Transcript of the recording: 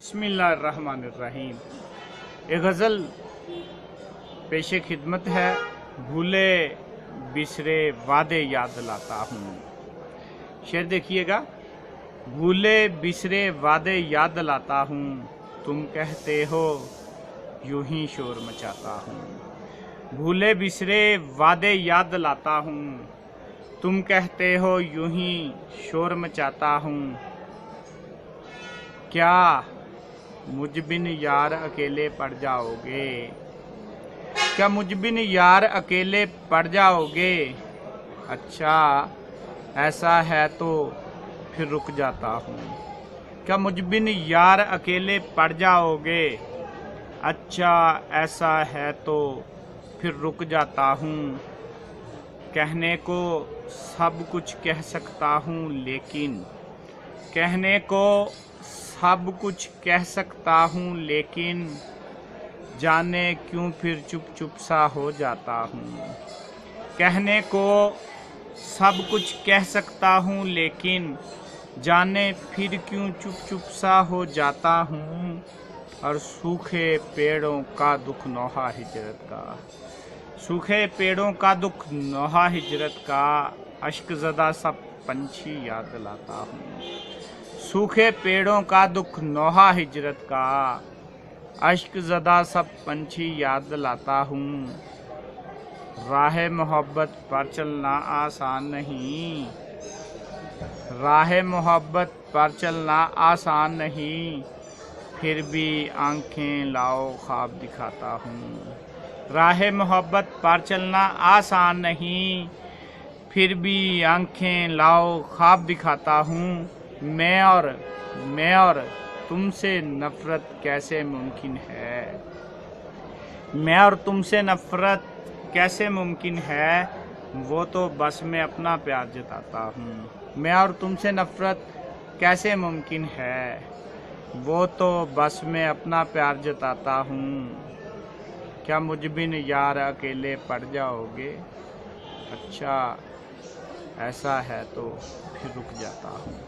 बिस्मिल्लाहिर्रहमानिर्रहीम। एक गज़ल पेशे खिदमत है। भूले बिसरे वादे याद लाता हूँ। शेर देखिएगा। भूले बिसरे वादे याद लाता हूँ, तुम कहते हो यूं ही शोर मचाता हूँ। भूले बिसरे वादे याद लाता हूँ, तुम कहते हो यूं ही शोर मचाता हूँ। क्या मुझ बिन यार अकेले पड़ जाओगे? क्या मुझ बिन यार अकेले पड़ जाओगे? अच्छा ऐसा है तो फिर रुक जाता हूँ। क्या मुझ बिन यार अकेले पड़ जाओगे? अच्छा ऐसा है तो फिर रुक जाता हूँ। कहने को सब कुछ कह सकता हूँ लेकिन कहने को सब कुछ कह सकता हूँ लेकिन जाने क्यों फिर चुप चुप सा हो जाता हूँ। कहने को सब कुछ कह सकता हूँ लेकिन जाने फिर क्यों चुप चुप सा हो जाता हूँ। और सूखे पेड़ों का दुख नौहा हिजरत का, सूखे पेड़ों का दुख नौहा हिजरत का, अश्क ज़दा सब पंछी याद लाता हूँ। सूखे पेड़ों का दुख नौहा हिजरत का, अश्क ज़दा सब पंछी याद लाता हूँ। राह मोहब्बत पर चलना आसान नहीं, राह मोहब्बत पर चलना आसान नहीं, फिर भी आंखें लाओ ख्वाब दिखाता हूँ। राह मोहब्बत पर चलना आसान नहीं, फिर भी आंखें लाओ ख्वाब दिखाता हूँ। मैं और तुमसे नफरत कैसे मुमकिन है? मैं और तुमसे नफरत कैसे मुमकिन है? वो तो बस मैं अपना प्यार जताता हूँ। मैं और तुमसे नफरत कैसे मुमकिन है? वो तो बस मैं अपना प्यार जताता हूँ। क्या मुझ बिन यार अकेले पड़ जाओगे? अच्छा ऐसा है तो फिर रुक जाता हूँ।